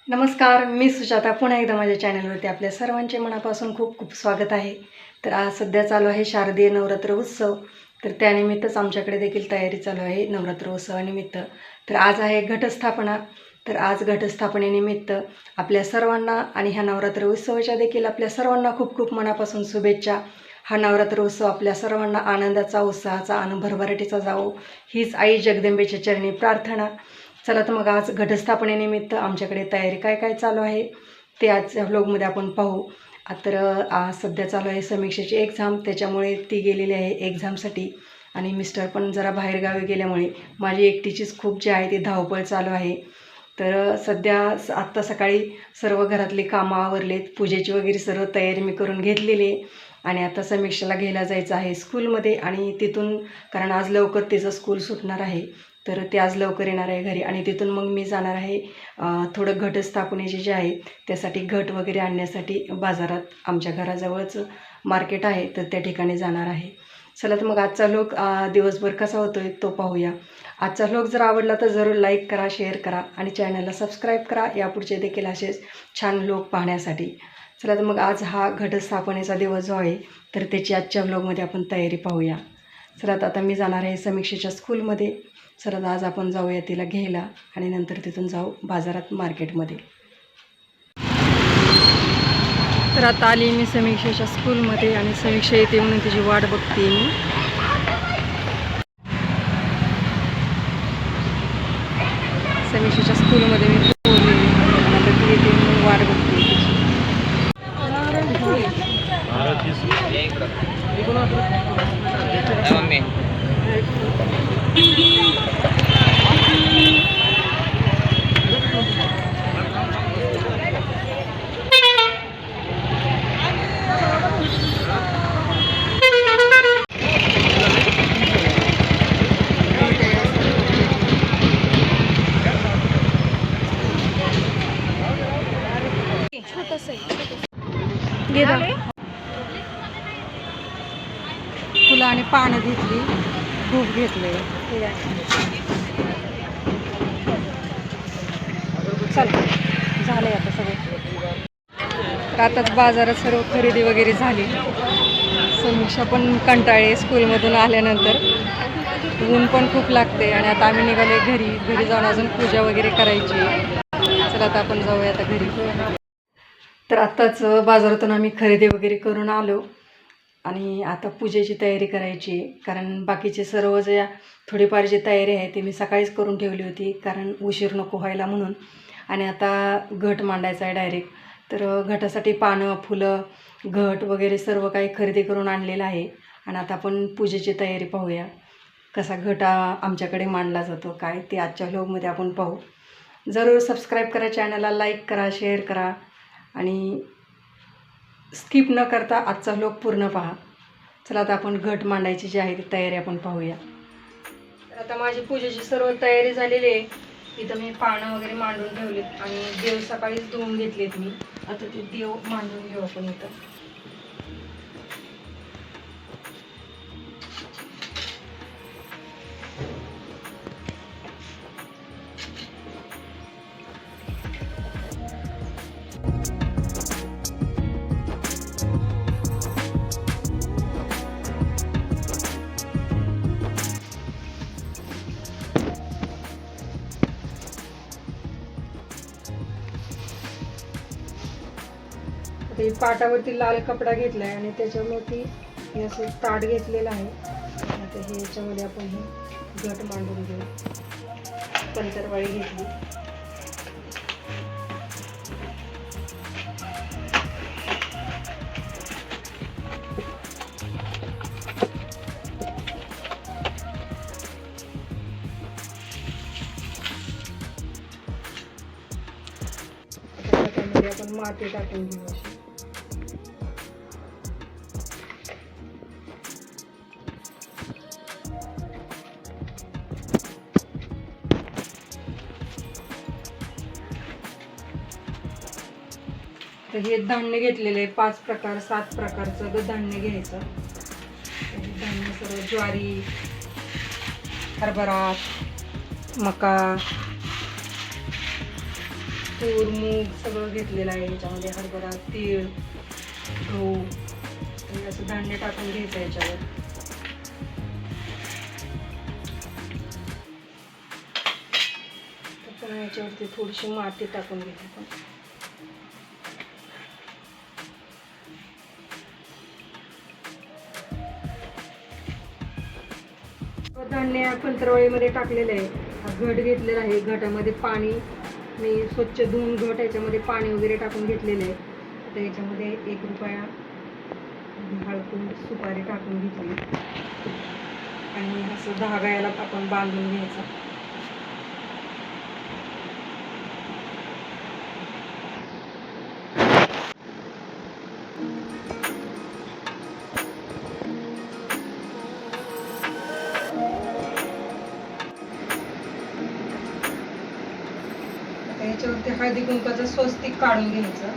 नमस्कार, मी सुजाता पुन्हा एकदा माझ्या चॅनलवरती आपल्या सर्वांचे मनापासून खूप खूप स्वागत आहे. तर आज सध्या चालू आहे शारदीय नवरात्र उत्सव. तर त्यानिमित्तच आमच्याकडे देखील तयारी चालू आहे नवरात्र उत्सवानिमित्त. तर आज आहे घटस्थापना. तर आज घटस्थापनेनिमित्त आपल्या सर्वांना आणि ह्या नवरात्र उत्सवाच्या देखील आपल्या सर्वांना खूप खूप मनापासून शुभेच्छा. हा नवरात्र उत्सव आपल्या सर्वांना आनंदाचा, उत्साहाचा आणि भरभराटीचा जावो हीच आई जगदंबेच्या चरणी प्रार्थना. चला तर मग आज घटस्थापनेनिमित्त आमच्याकडे तयारी काय काय चालू आहे ते आजच्या व्लॉगमध्ये आपण पाहू. तर आज सध्या चालू आहे समीक्षेची एक्झाम, त्याच्यामुळे ती गेलेली आहे एक्झामसाठी आणि मिस्टर पण जरा बाहेरगावी गेल्यामुळे माझी एकटीचीच खूप जी आहे ती धावपळ चालू आहे. तर सध्या आत्ता सकाळी सर्व घरातली कामं आवरलेत, पूजेची वगैरे सर्व तयारी मी करून घेतलेली आहे आणि आता समीक्षेला घ्यायला जायचं आहे स्कूलमध्ये आणि तिथून कारण आज लवकर तिचं स्कूल सुटणार आहे. तर ते आज लवकर येणार आहे घरी आणि तिथून मग मी जाणार आहे थोडं घटस्थापनेचे जे आहे त्यासाठी घट वगैरे आणण्यासाठी बाजारात आमच्या घराजवळच मार्केट आहे तर त्या ठिकाणी जाणार आहे. चला तर मग आजचा व्लॉग दिवसभर कसा होतो आहे तो पाहूया. आजचा व्लॉग जर आवडला तर जरूर लाईक करा, शेअर करा आणि चॅनलला सबस्क्राईब करा यापुढचे देखील असेच छान व्लॉग पाहण्यासाठी. चला तर मग आज हा घटस्थापनेचा दिवस जो आहे तर त्याची आजच्या व्लॉगमध्ये आपण तयारी पाहूया. चला तर आता मी जाणार आहे समीक्षेच्या स्कूलमध्ये. चला आज आपण जाऊया तिला घ्यायला आणि नंतर तिथून जाऊ बाजारात मार्केटमध्ये. तर आता आली मी समीक्षेच्या स्कूलमध्ये आणि समीक्षा येते म्हणून तिची वाट बघते मी. समीक्षेच्या स्कूलमध्ये मी पोहोचलेली आता ती येते म्हणून वाट बघते तिची. फुलं आणि पानं घेतली, खूप घेतले. चल झालंय आता सगळं. आताच बाजारात सर्व खरेदी वगैरे झाली. समीक्षा पण कंटाळी स्कूलमधून आल्यानंतर, ऊन पण खूप लागते आणि आता आम्ही निघाले घरी जाऊन अजून पूजा वगैरे करायची. चला आता आपण जाऊया आता घरी. तर आत्ताच बाजारातून आम्ही खरेदी वगैरे करून आलो आणि आता पूजेची तयारी करायची कारण बाकीचे सर्व जे थोडीफार जी तयारी आहे ती मी सकाळीच करून ठेवली होती कारण उशीर नको व्हायला म्हणून. आणि आता घट मांडायचा आहे डायरेक्ट. तर घटासाठी पानं, फुलं, घट वगैरे सर्व काही खरेदी करून आणलेलं आहे आणि आता आपण पूजेची तयारी पाहूया. कसा घट आमच्याकडे मांडला जातो काय ते आजच्या व्लॉगमध्ये आपण पाहू. जरूर सबस्क्राईब करा, चॅनलला लाईक करा, शेअर करा आणि स्किप न करता आजचा व्लॉग पूर्ण पहा. चला आता आपण घट मांडायची जी आहे ती तयारी आपण पाहूया. तर आता माझी पूजेची सर्व तयारी झालेली आहे. इथं मी पानं वगैरे मांडून ठेवलेत आणि देव सकाळीच धुवून घेतलेत मी. आता ते देव मांडून घेऊ आपण इथं. ते पाटावरती लाल कपडा घेतला आहे आणि त्याच्यावरती हे असं ताट घेतलेलं आहे. आता हे याच्यामध्ये आपण हे घट मांडून घेऊ. पंतरवाळी घेतली. आता त्यामध्ये आपण माती टाकून घेऊ अशी. तर हे धान्य घेतलेले 5 प्रकार 7 प्रकारचं धान्य घ्यायचं. धान्य सर्व ज्वारी, हरभरा, मका, तूर मूग सगळं घेतलेलं आहे. याच्यामध्ये हरभरा, तीळ, गहू आणि असं धान्य टाकून घ्यायचं याच्यावर. तर याच्यावरती थोडीशी माती टाकून घ्यायची आपण. धान्य आपण तरवळीमध्ये टाकलेलं आहे. हा घट घेतलेला आहे. घटामध्ये पाणी मी स्वच्छ धुवून घट याच्यामध्ये पाणी वगैरे टाकून घेतलेलं आहे. आता याच्यामध्ये 1 रुपया हळकून सुपारी टाकून घेतली आणि असं धागा याला आपण बांधून घ्यायचा. याच्यावरती हळदी कुंकाचं स्वस्तिक काढून घ्यायचं.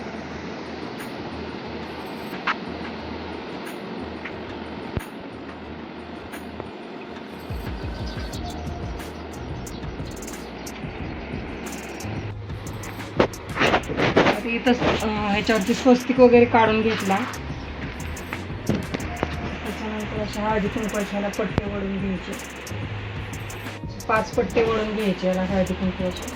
इथं ह्याच्यावरती स्वस्तिक वगैरे काढून घेतला. त्याच्यानंतर अशा हळदी कुंकवाला पट्टे वळून घ्यायचे. 5 पट्टे वळून घ्यायचे याला हळदी कुंकवाचे.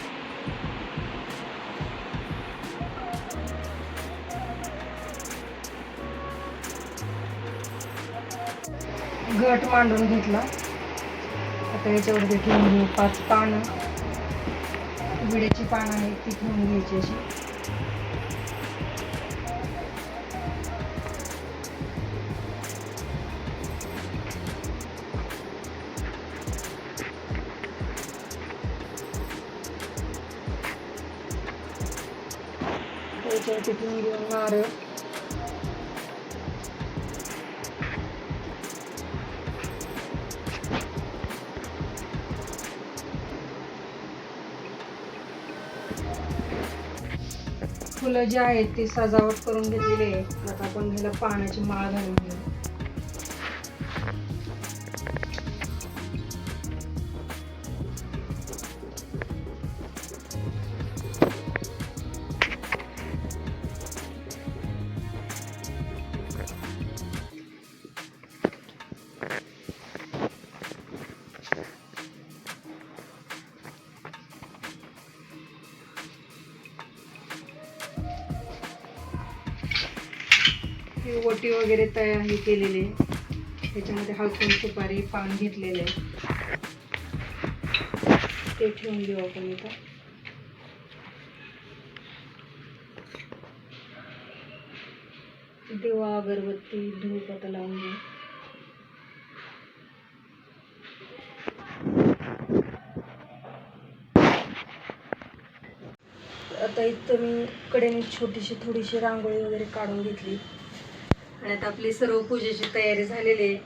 घट मांडून घेतला. आता याच्यावरती ठेवून घेऊ 5 पानं. विड्याची पानं आहेत ती ठेवून घ्यायची अशी. याच्यावरती ठेवून घेऊन नारळ. फुलं जी आहेत ती सजावट करून घेतलेली आहे. आता आपण ह्याला पानाची माळ घालून घेऊ. ओटी वगैरे तयार हे केलेले. त्याच्यामध्ये हळकून सुपारी पान घेतलेले ते ठेवून देऊ आपण इथं. दिवा अगरबत्ती धूप आता लावून घेऊ. आता इथं मी कडेने छोटीशी थोडीशी रांगोळी वगैरे काढून घेतली आणि आता आपली सर्व पूजेची तयारी झालेली आहे.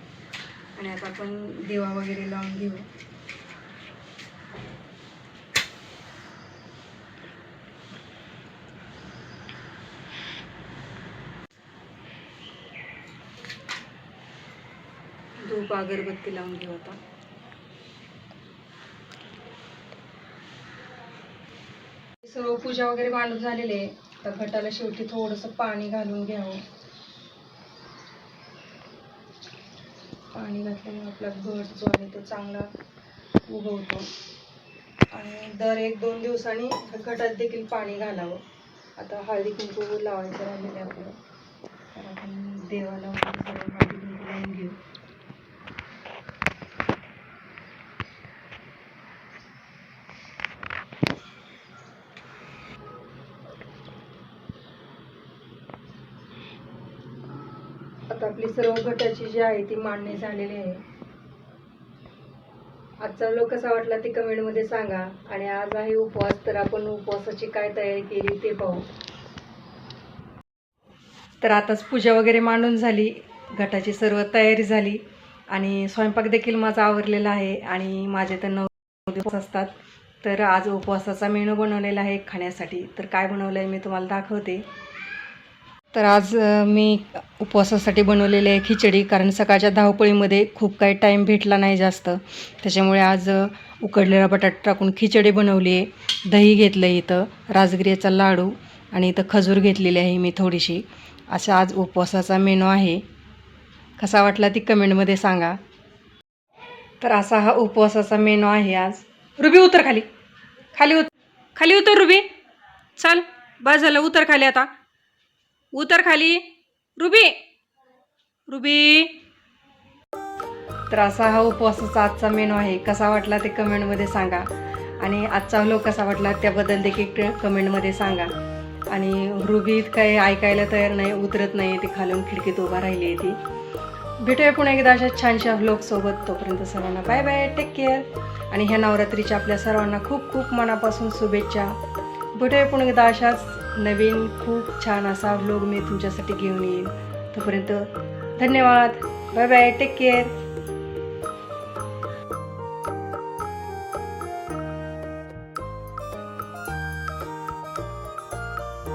आणि आता आपण दिवा वगैरे लावून घेऊ. धूप अगरबत्ती लावून घेऊ. आता सर्व पूजा वगैरे मांडून झालेली आहे. आता घटाला शेवटी थोडंसं पाणी घालून घ्यावं. पाणी घातल्यामुळे आपला घट जो आहे तो चांगला उगवतो. आणि दर 1-2 दिवसांनी घटात देखील पाणी घालावं. आता हळदी कुंकू लावायचं राहिलेलं आहे आपलं. तर आपण देवाला हळदी कुंकू लावून घेऊ. आता आपली सर्व घटाची जी आहे ती मांडणी झालेली आहे. आजचा व्लॉग कसा वाटला ते कमेंटमध्ये सांगा. आणि आज आहे उपवास, तर आपण उपवासाची काय तयारी केली ते पाहू. तर आताच पूजा वगैरे मांडून झाली, घटाची सर्व तयारी झाली आणि स्वयंपाक देखील माझा आवरलेला आहे. आणि माझे तर 9 दिवस असतात. तर आज उपवासाचा मेनू बनवलेला आहे खाण्यासाठी. तर काय बनवलं आहे मी तुम्हाला दाखवते. तर आज मी उपवासासाठी बनवलेली आहे खिचडी, कारण सकाळच्या धावपळीमध्ये खूप काही टाईम भेटला नाही जास्त, त्याच्यामुळे आज उकडलेला बटाटा टाकून खिचडी बनवली आहे. दही घेतलं आहे इथं, राजगिऱ्याचा लाडू आणि इथं खजूर घेतलेली आहे मी थोडीशी. असा आज उपवासाचा मेनू आहे. कसा वाटला ती कमेंटमध्ये सांगा. तर असा हा उपवासाचा मेनू आहे आज. रुबी उतर खाली, खाली उतर रुबी, चल बस झालं, उतर खाली आता, उतर खाली रुबी. तर असा हा उपवासाचा आजचा मेनू आहे. कसा वाटला ते कमेंटमध्ये सांगा आणि आजचा व्लॉग कसा वाटला त्याबद्दल देखील कमेंटमध्ये सांगा. आणि रुबी काही ऐकायला तयार नाही, उतरत नाही, ती खालून खिडकीत उभा राहिली आहे ती. भेटूया पुन्हा एकदा अशा छानशा व्लॉगसोबत. तोपर्यंत सर्वांना बाय बाय, टेक केअर. आणि ह्या नवरात्रीच्या आपल्या सर्वांना खूप खूप मनापासून शुभेच्छा. भेटूया पुन्हा एकदा अशाच नवीन खूप छान असा व्लॉग मी तुमच्यासाठी घेऊन येईल. तोपर्यंत धन्यवाद, बाय बाय, टेक केअर.